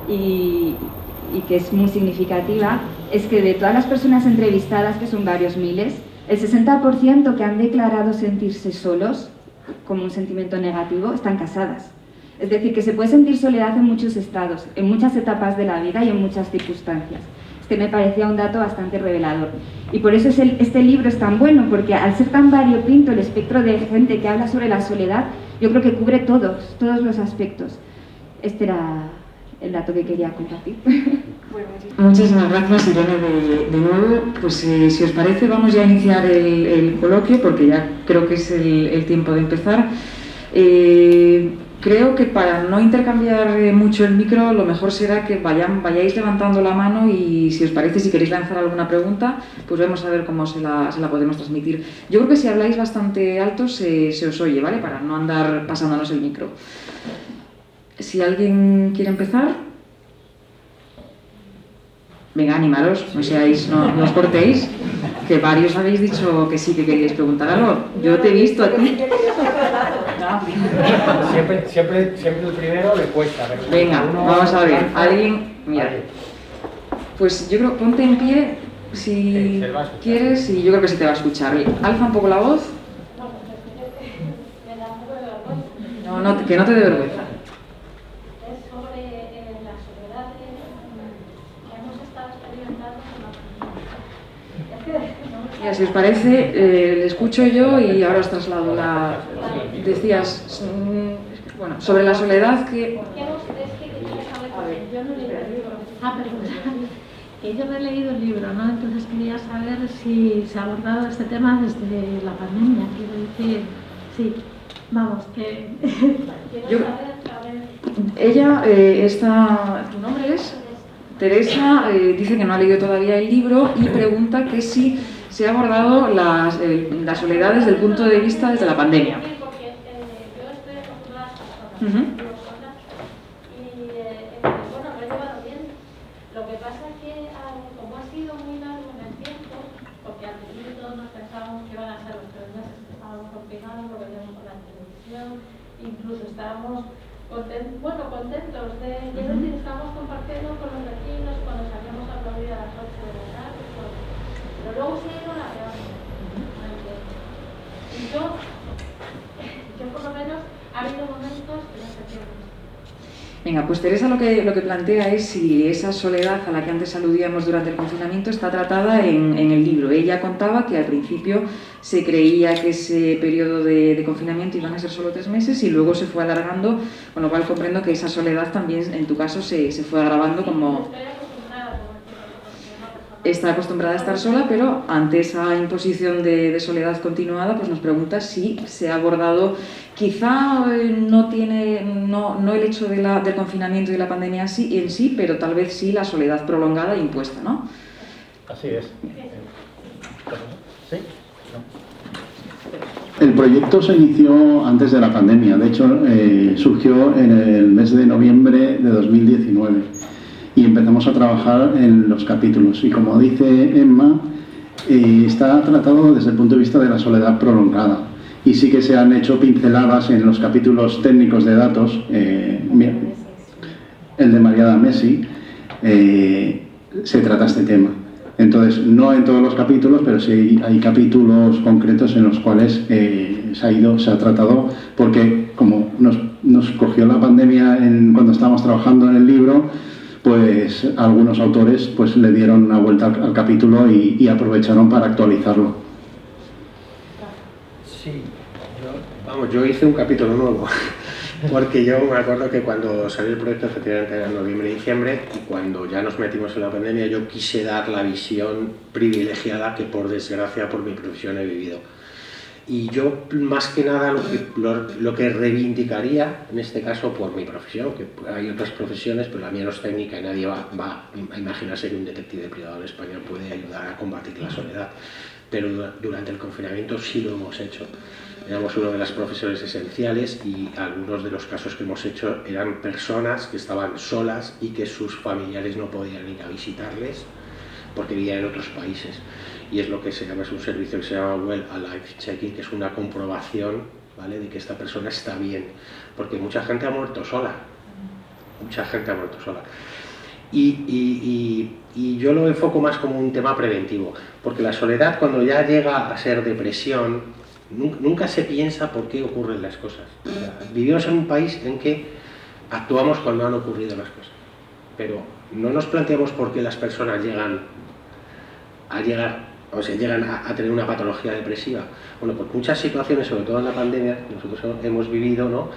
y que es muy significativa, es que de todas las personas entrevistadas, que son varios miles, el 60% que han declarado sentirse solos como un sentimiento negativo, están casadas. Es decir, que se puede sentir soledad en muchos estados, en muchas etapas de la vida y en muchas circunstancias. Este me parecía un dato bastante revelador. Y por eso este libro es tan bueno, porque al ser tan variopinto el espectro de gente que habla sobre la soledad, yo creo que cubre todos los aspectos. Este era el dato que quería compartir. Muchísimas gracias, Irene, de nuevo. Pues si os parece, vamos ya a iniciar el coloquio, porque ya creo que es el tiempo de empezar. Creo que para no intercambiar mucho el micro, lo mejor será que vayáis levantando la mano, y si os parece, si queréis lanzar alguna pregunta, pues vamos a ver cómo se la podemos transmitir. Yo creo que si habláis bastante alto se os oye, ¿vale? Para no andar pasándonos el micro. Si alguien quiere empezar... Venga, animaros, no os cortéis. que varios habéis dicho que sí que queríais preguntar algo. Yo te he visto a ti. Siempre el primero le cuesta. Venga, vamos a ver. Alguien, mira. Pues yo creo, ponte en pie si quieres y yo creo que se te va a escuchar. Alza un poco la voz. No, que no te dé vergüenza. Es sobre la soledad que hemos estado experimentando con la pandemia. Mira, si os parece, le escucho yo y ahora os traslado la... Decías, bueno, sobre la soledad que... Yo no he leído el libro. Perdón. Que yo no he leído el libro, ¿no? Entonces quería saber si se ha abordado este tema desde la pandemia. Quiero decir, sí, vamos, que... Ella está... ¿Tu nombre es? Teresa dice que no ha leído todavía el libro y pregunta que si se ha abordado la soledad desde el punto de vista desde la pandemia. Porque yo estoy acostumbrada a estas cosas. Bueno, lo he llevado bien. Lo que pasa es que, como ha sido muy largo en el tiempo, porque al principio todos nos pensábamos que iban a ser los 3 meses que estábamos confinados, lo veíamos por la televisión, incluso estábamos contentos de, quiero decir, estábamos compartiendo con los vecinos cuando salíamos a aplaudir a las 8 de la tarde, pero luego se ha ido la realidad. Y yo por lo menos, ha habido momentos que no se pierden. Venga, pues Teresa lo que plantea es si esa soledad a la que antes aludíamos durante el confinamiento está tratada en el libro. Ella contaba que al principio se creía que ese periodo de confinamiento iban a ser solo 3 meses y luego se fue alargando, con lo cual comprendo que esa soledad también en tu caso se fue agravando como... Está acostumbrada a estar sola, pero ante esa imposición de soledad continuada, pues nos pregunta si se ha abordado, quizá no el hecho del confinamiento y de la pandemia en sí, pero tal vez sí la soledad prolongada e impuesta, ¿no? Así es. ¿Sí? El proyecto se inició antes de la pandemia, de hecho surgió en el mes de noviembre de 2019. Y empezamos a trabajar en los capítulos. Y como dice Emma, está tratado desde el punto de vista de la soledad prolongada. Y sí que se han hecho pinceladas en los capítulos técnicos de datos, el de Mariada Messi, se trata este tema. Entonces, no en todos los capítulos, pero sí hay capítulos concretos en los cuales se ha tratado, porque como nos cogió la pandemia cuando estábamos trabajando en el libro, pues algunos autores pues le dieron una vuelta al capítulo y aprovecharon para actualizarlo. Sí, yo hice un capítulo nuevo, porque yo me acuerdo que cuando salió el proyecto efectivamente era en noviembre y diciembre, y cuando ya nos metimos en la pandemia yo quise dar la visión privilegiada que por desgracia por mi profesión he vivido. Y yo, más que nada, lo que reivindicaría, en este caso por mi profesión, que hay otras profesiones, pero la mía no es técnica y nadie va a imaginarse que un detective privado en España puede ayudar a combatir la soledad. Pero durante el confinamiento sí lo hemos hecho. Éramos una de las profesiones esenciales y algunos de los casos que hemos hecho eran personas que estaban solas y que sus familiares no podían ir a visitarles porque vivían en otros países. Y es lo que se llama, es un servicio que se llama Well Alive Checking, que es una comprobación, ¿vale?, de que esta persona está bien, porque mucha gente ha muerto sola, y yo lo enfoco más como un tema preventivo, porque la soledad, cuando ya llega a ser depresión, nunca se piensa por qué ocurren las cosas. O sea, vivimos en un país en que actuamos cuando han ocurrido las cosas, pero no nos planteamos por qué las personas llegan a tener una patología depresiva. Bueno, por muchas situaciones, sobre todo en la pandemia, nosotros hemos vivido, ¿no?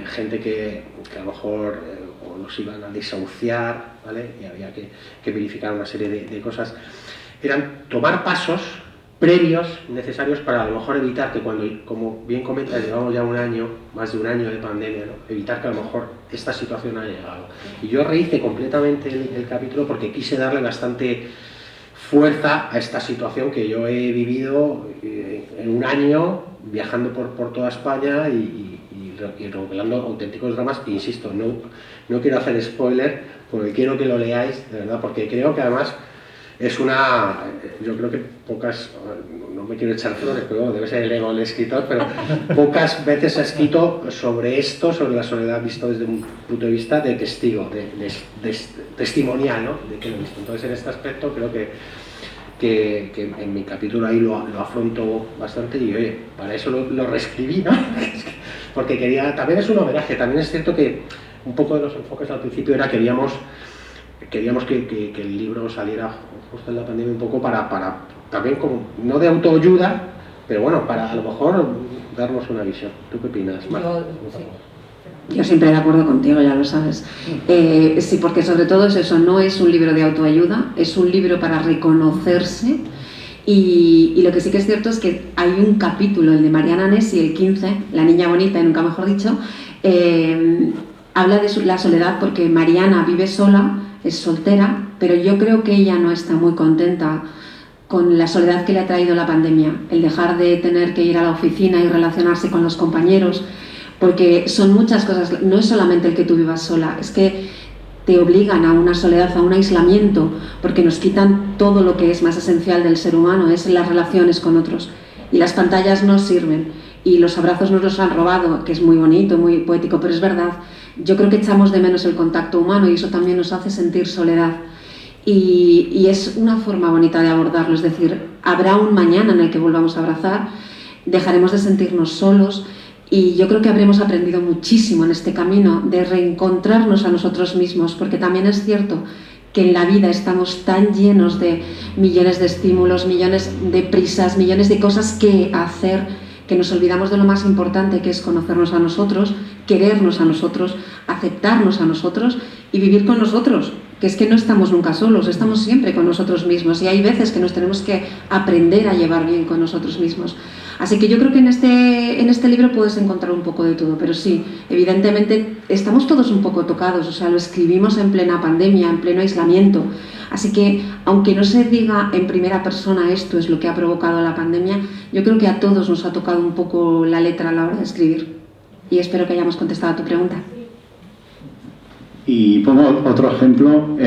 Gente que a lo mejor o los iban a desahuciar, ¿vale? Y había que verificar una serie de cosas. Eran tomar pasos previos necesarios para a lo mejor evitar que cuando, como bien comentas, llevamos ya más de un año de pandemia, ¿no?, evitar que a lo mejor esta situación haya llegado. Y yo rehice completamente el capítulo porque quise darle bastante fuerza a esta situación que yo he vivido en un año viajando por toda España y revelando auténticos dramas. E insisto, no quiero hacer spoiler porque quiero que lo leáis, de verdad, porque creo que además yo creo que pocas, no me quiero echar flores, pero debe ser el ego del escritor, pero pocas veces ha escrito sobre esto, sobre la soledad visto desde un punto de vista de testigo, de testimonial, ¿no? De que lo he visto. Entonces, en este aspecto creo que en mi capítulo ahí lo afronto bastante y, oye, para eso lo reescribí, ¿no? Porque también es un homenaje, también es cierto que un poco de los enfoques al principio era queríamos que el libro saliera justo en la pandemia un poco para también como, no de autoayuda, pero bueno, para a lo mejor darnos una visión. ¿Tú qué opinas, Marta? Yo siempre de acuerdo contigo, ya lo sabes. Sí, porque sobre todo es eso, no es un libro de autoayuda, es un libro para reconocerse. Y lo que sí que es cierto es que hay un capítulo, el de Mariana Nessi, el 15, La niña bonita, y nunca mejor dicho, habla de la soledad porque Mariana vive sola, es soltera, pero yo creo que ella no está muy contenta con la soledad que le ha traído la pandemia, el dejar de tener que ir a la oficina y relacionarse con los compañeros, porque son muchas cosas, no es solamente el que tú vivas sola, es que te obligan a una soledad, a un aislamiento, porque nos quitan todo lo que es más esencial del ser humano, es las relaciones con otros. Y las pantallas no sirven, y los abrazos nos los han robado, que es muy bonito, muy poético, pero es verdad. Yo creo que echamos de menos el contacto humano y eso también nos hace sentir soledad. Y es una forma bonita de abordarlo, es decir, habrá un mañana en el que volvamos a abrazar, dejaremos de sentirnos solos. Y yo creo que habremos aprendido muchísimo en este camino de reencontrarnos a nosotros mismos, porque también es cierto que en la vida estamos tan llenos de millones de estímulos, millones de prisas, millones de cosas que hacer, que nos olvidamos de lo más importante, que es conocernos a nosotros, querernos a nosotros, aceptarnos a nosotros y vivir con nosotros, que es que no estamos nunca solos, estamos siempre con nosotros mismos y hay veces que nos tenemos que aprender a llevar bien con nosotros mismos. Así que yo creo que en este libro puedes encontrar un poco de todo, pero sí, evidentemente estamos todos un poco tocados, o sea, lo escribimos en plena pandemia, en pleno aislamiento, así que aunque no se diga en primera persona esto es lo que ha provocado la pandemia, yo creo que a todos nos ha tocado un poco la letra a la hora de escribir y espero que hayamos contestado a tu pregunta. Y pongo otro ejemplo,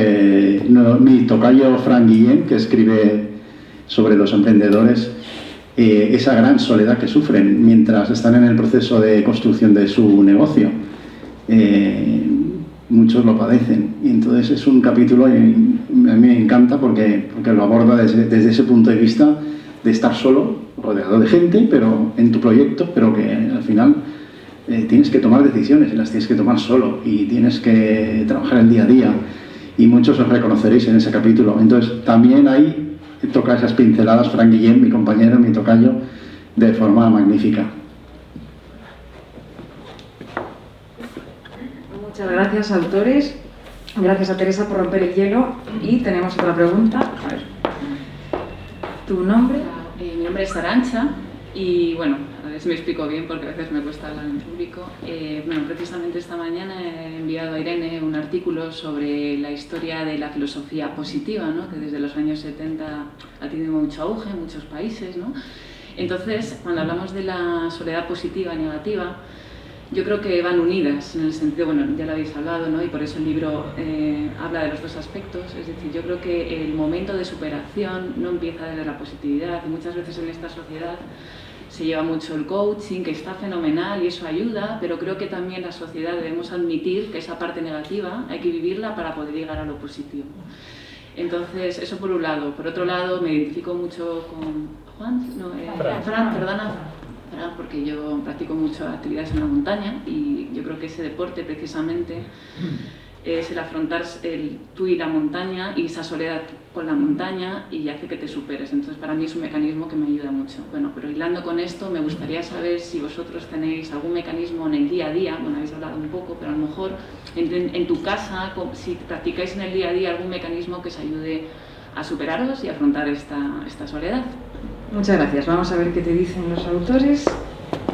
mi tocayo Fran Guillén, que escribe sobre los emprendedores, esa gran soledad que sufren mientras están en el proceso de construcción de su negocio. Muchos lo padecen y entonces es un capítulo y a mí me encanta porque lo aborda desde ese punto de vista de estar solo, rodeado de gente, pero en tu proyecto, pero que al final tienes que tomar decisiones y las tienes que tomar solo y tienes que trabajar el día a día y muchos os reconoceréis en ese capítulo. Entonces también ahí toca esas pinceladas Fran Guillén, mi compañero, mi tocayo, de forma magnífica. Muchas gracias, autores. Gracias a Teresa por romper el hielo. Y tenemos otra pregunta. A ver. ¿Tu nombre? Mi nombre es Arantxa y bueno, a ver si me explico bien porque a veces me cuesta hablar en público. Bueno, precisamente esta mañana he enviado a Irene un artículo sobre la historia de la filosofía positiva, ¿no? Que desde los años 70 ha tenido mucho auge en muchos países, ¿no? Entonces, cuando hablamos de la soledad positiva y negativa, yo creo que van unidas en el sentido, bueno, ya lo habéis hablado, ¿no? Y por eso el libro habla de los dos aspectos, es decir, yo creo que el momento de superación no empieza desde la positividad y muchas veces en esta sociedad se lleva mucho el coaching, que está fenomenal y eso ayuda, pero creo que también la sociedad debemos admitir que esa parte negativa hay que vivirla para poder llegar a lo positivo. Entonces, eso por un lado. Por otro lado, me identifico mucho con Fran, porque yo practico mucho actividades en la montaña y yo creo que ese deporte precisamente es el afrontar tú y la montaña y esa soledad con la montaña y hace que te superes. Entonces para mí es un mecanismo que me ayuda mucho. Bueno, pero hilando con esto me gustaría saber si vosotros tenéis algún mecanismo en el día a día, bueno, habéis hablado un poco, pero a lo mejor en tu casa, si practicáis en el día a día algún mecanismo que os ayude a superaros y a afrontar esta soledad. Muchas gracias. Vamos a ver qué te dicen los autores.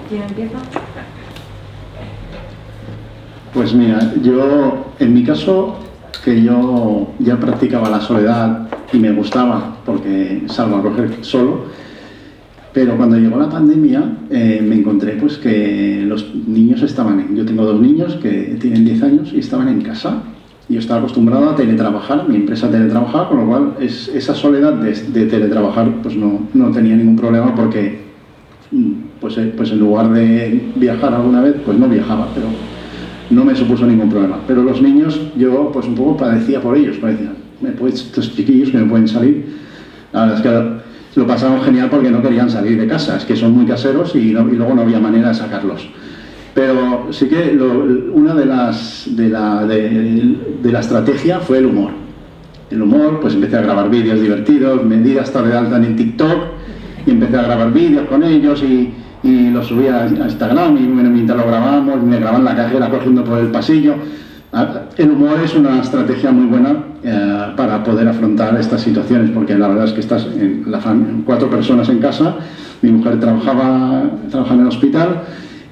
¿Quién empieza? Pues mira, yo, en mi caso, que yo ya practicaba la soledad y me gustaba porque salgo a coger solo, pero cuando llegó la pandemia me encontré pues que los niños estaban yo tengo 2 niños que tienen 10 años y estaban en casa yo estaba acostumbrado a teletrabajar, mi empresa teletrabajar, con lo cual esa soledad de teletrabajar pues no tenía ningún problema porque pues en lugar de viajar alguna vez, pues no viajaba, pero no me supuso ningún problema. Pero los niños, yo pues un poco padecía por ellos, estos chiquillos que me pueden salir, la verdad es que lo pasaron genial porque no querían salir de casa, es que son muy caseros y luego no había manera de sacarlos. Pero sí que una de la estrategia fue el humor. El humor, pues empecé a grabar vídeos divertidos, me di hasta de alta en TikTok y empecé a grabar vídeos con ellos y los subía a Instagram y mientras lo grabábamos me grababan la cajera cogiendo por el pasillo. El humor es una estrategia muy buena para poder afrontar estas situaciones, porque la verdad es que estás en 4 personas en casa, mi mujer trabajaba en el hospital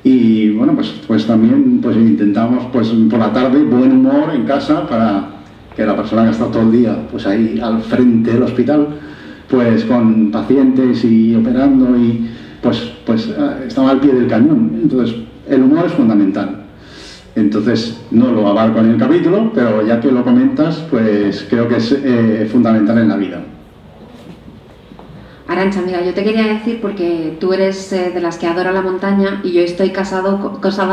y bueno, pues también pues intentamos pues por la tarde buen humor en casa para que la persona que está todo el día pues ahí al frente del hospital pues con pacientes y operando y pues estaba al pie del cañón. Entonces el humor es fundamental. Entonces no lo abarco en el capítulo, pero ya que lo comentas, pues creo que es fundamental en la vida. Arantxa, mira, yo te quería decir, porque tú eres de las que adora la montaña y yo estoy casada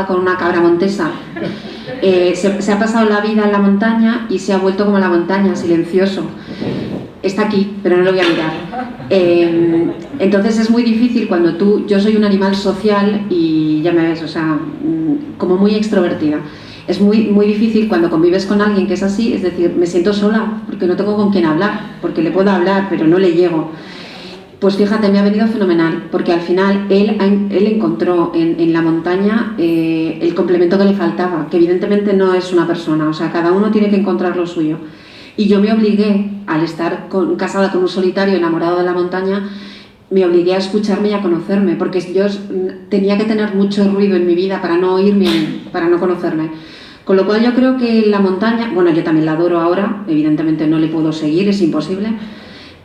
con una cabra montesa. Se ha pasado la vida en la montaña y se ha vuelto como la montaña, silencioso. Está aquí, pero no lo voy a mirar. Entonces es muy difícil cuando yo soy un animal social y ya me ves, o sea, como muy extrovertida. Es muy difícil cuando convives con alguien que es así, es decir, me siento sola porque no tengo con quién hablar, porque le puedo hablar, pero no le llego. Pues fíjate, me ha venido fenomenal, porque al final él encontró en la montaña el complemento que le faltaba, que evidentemente no es una persona, o sea, cada uno tiene que encontrar lo suyo. Y yo me obligué, al estar casada con un solitario enamorado de la montaña, me obligué a escucharme y a conocerme, porque yo tenía que tener mucho ruido en mi vida para no oírme, para no conocerme. Con lo cual yo creo que la montaña, bueno, yo también la adoro ahora, evidentemente no le puedo seguir, es imposible,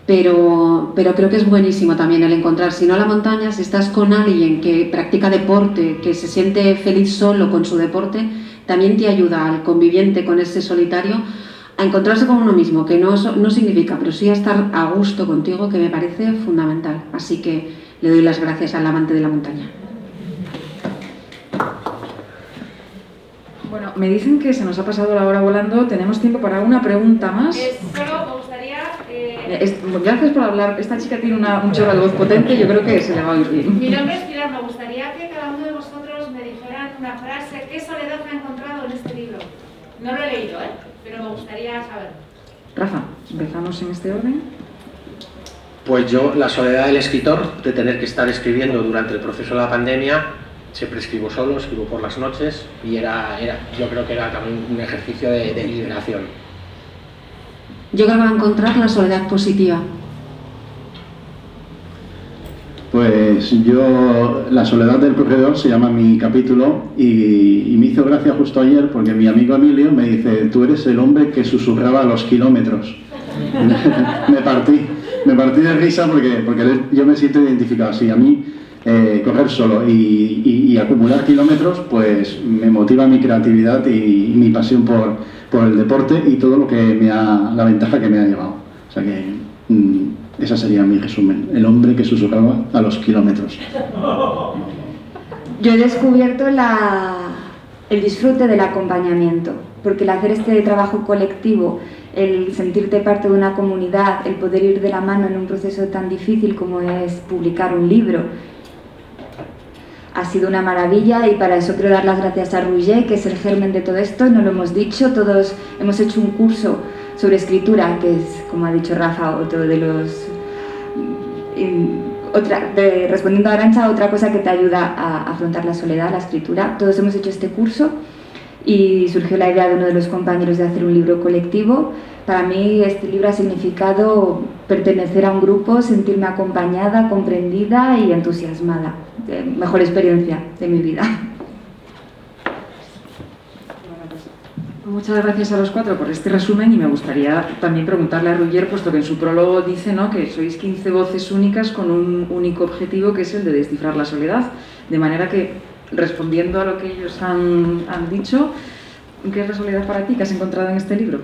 pero creo que es buenísimo también el encontrar, si no la montaña, si estás con alguien que practica deporte, que se siente feliz solo con su deporte, también te ayuda al conviviente con ese solitario a encontrarse con uno mismo, que no significa, pero sí a estar a gusto contigo, que me parece fundamental. Así que le doy las gracias al amante de la montaña. Bueno, me dicen que se nos ha pasado la hora volando. Tenemos tiempo para una pregunta más. Solo me gustaría... Gracias por hablar. Esta chica tiene un chorro de voz potente, yo creo que se le va a oír bien. Mi nombre es Pilar. Me gustaría que cada uno de vosotros me dijeran una frase. ¿Qué soledad ha encontrado en este libro? No lo he leído, pero me gustaría saber. Rafa, empezamos en este orden. Pues yo, la soledad del escritor, de tener que estar escribiendo durante el proceso de la pandemia, siempre escribo solo, escribo por las noches y yo creo que era también un ejercicio de liberación. Yo creo que va a encontrar la soledad positiva. Pues yo, la soledad del corredor se llama mi capítulo y me hizo gracia justo ayer porque mi amigo Emilio me dice: tú eres el hombre que susurraba a los kilómetros. me partí de risa porque yo me siento identificado así. A mí correr solo y acumular kilómetros pues me motiva mi creatividad y mi pasión por el deporte y todo lo que la ventaja que me ha llevado. O sea que ese sería mi resumen, el hombre que susurraba a los kilómetros. Yo he descubierto el disfrute del acompañamiento, porque el hacer este trabajo colectivo, el sentirte parte de una comunidad, el poder ir de la mano en un proceso tan difícil como es publicar un libro, ha sido una maravilla y para eso quiero dar las gracias a Roger, que es el germen de todo esto, no lo hemos dicho, todos hemos hecho un curso sobre escritura, que es, como ha dicho Rafa, otro de los... respondiendo a Arantxa, otra cosa que te ayuda a afrontar la soledad, la escritura. Todos hemos hecho este curso y surgió la idea de uno de los compañeros de hacer un libro colectivo. Para mí este libro ha significado pertenecer a un grupo, sentirme acompañada, comprendida y entusiasmada. Mejor experiencia de mi vida. Muchas gracias a los 4 por este resumen y me gustaría también preguntarle a Roger, puesto que en su prólogo dice, ¿no?, que sois 15 voces únicas con un único objetivo, que es el de descifrar la soledad. De manera que, respondiendo a lo que ellos han dicho, ¿Qué es la soledad para ti que has encontrado en este libro?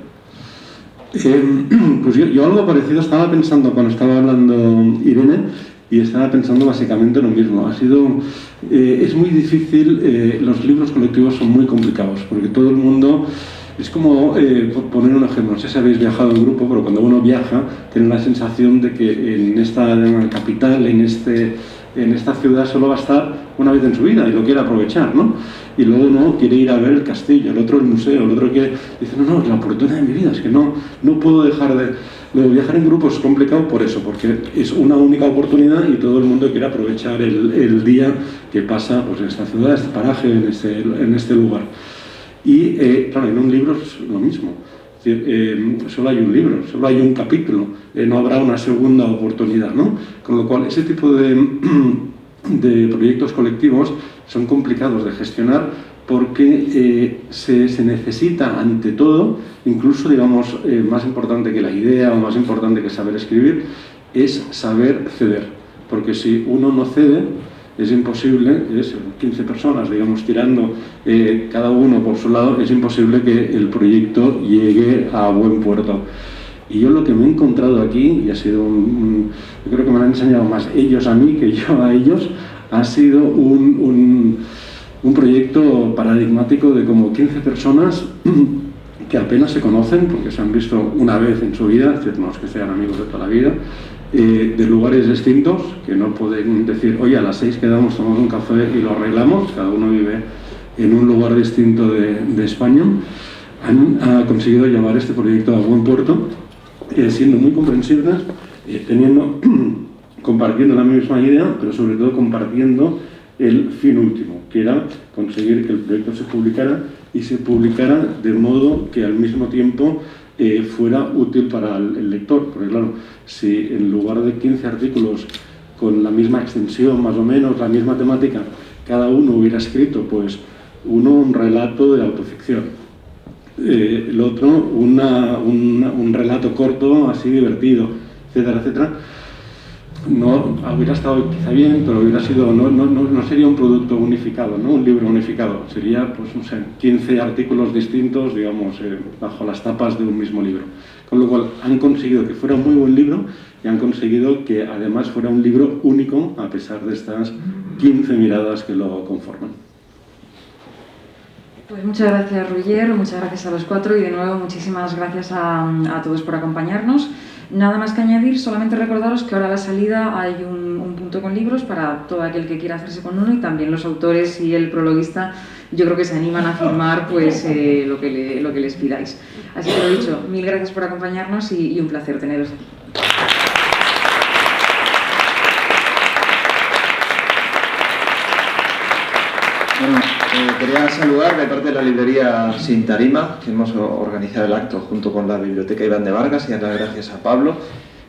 Pues yo algo parecido estaba pensando cuando estaba hablando Irene, y estaba pensando básicamente lo mismo. Es muy difícil, los libros colectivos son muy complicados, porque todo el mundo, es como, por poner un ejemplo, no sé si habéis viajado en grupo, pero cuando uno viaja, tiene la sensación de que en esta capital, en esta ciudad solo va a estar una vez en su vida y lo quiere aprovechar, ¿no? Y luego uno quiere ir a ver el castillo, el otro el museo, el otro quiere... Dice, no, es la oportunidad de mi vida, es que no puedo dejar de... Luego, viajar en grupo es complicado por eso, porque es una única oportunidad y todo el mundo quiere aprovechar el día que pasa pues, en esta ciudad, este paraje, en este lugar. Y, claro, en un libro es lo mismo. Es decir, solo hay un libro, solo hay un capítulo, no habrá una segunda oportunidad, ¿no? Con lo cual, ese tipo de proyectos colectivos son complicados de gestionar porque se necesita ante todo, incluso digamos más importante que la idea o más importante que saber escribir, es saber ceder, porque si uno no cede es imposible, 15 personas digamos tirando cada uno por su lado, es imposible que el proyecto llegue a buen puerto. Y yo lo que me he encontrado aquí, y ha sido yo creo que me lo han enseñado más ellos a mí que yo a ellos, ha sido un proyecto paradigmático de como 15 personas que apenas se conocen, porque se han visto una vez en su vida, es decir, no es que sean amigos de toda la vida, de lugares distintos, que no pueden decir, oye, a las 6 quedamos, tomamos un café y lo arreglamos, cada uno vive en un lugar distinto de España. Han conseguido llevar este proyecto a buen puerto, siendo muy comprensibles, compartiendo la misma idea, pero sobre todo compartiendo el fin último, que era conseguir que el proyecto se publicara y se publicara de modo que al mismo tiempo fuera útil para el lector, porque claro, si en lugar de 15 artículos con la misma extensión, más o menos, la misma temática, cada uno hubiera escrito, pues uno un relato de autoficción, el otro un relato corto, así divertido, etcétera, etcétera, no hubiera estado quizá bien, pero hubiera sido, no sería un producto unificado, ¿no? Un libro unificado, sería, pues no sé, 15 artículos distintos, digamos, bajo las tapas de un mismo libro. Con lo cual han conseguido que fuera un muy buen libro y han conseguido que además fuera un libro único, a pesar de estas 15 miradas que lo conforman. Pues muchas gracias, Roger, muchas gracias a los cuatro y de nuevo muchísimas gracias a todos por acompañarnos. Nada más que añadir, solamente recordaros que ahora a la salida hay un punto con libros para todo aquel que quiera hacerse con uno y también los autores y el prologuista yo creo que se animan a firmar pues, lo que les pidáis. Así que lo dicho, mil gracias por acompañarnos y un placer teneros aquí. Bueno, quería saludar de parte de la librería Sin Tarima, que hemos organizado el acto junto con la Biblioteca Iván de Vargas, y dar las gracias a Pablo,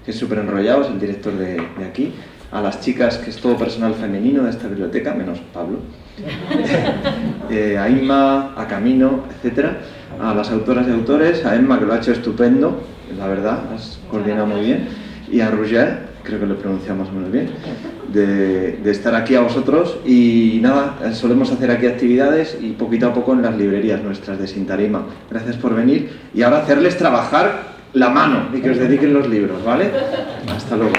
que es súper enrollado, es el director de aquí, a las chicas, que es todo personal femenino de esta biblioteca, menos Pablo, a Inma, a Camino, etcétera, a las autoras y autores, a Emma, que lo ha hecho estupendo, la verdad, has coordinado muy bien, y a Roger, creo que lo pronunciamos más o menos bien, de estar aquí a vosotros. Y nada, solemos hacer aquí actividades y poquito a poco en las librerías nuestras de Sin Tarima. Gracias por venir y ahora hacerles trabajar la mano y que os dediquen los libros, ¿vale? Hasta luego.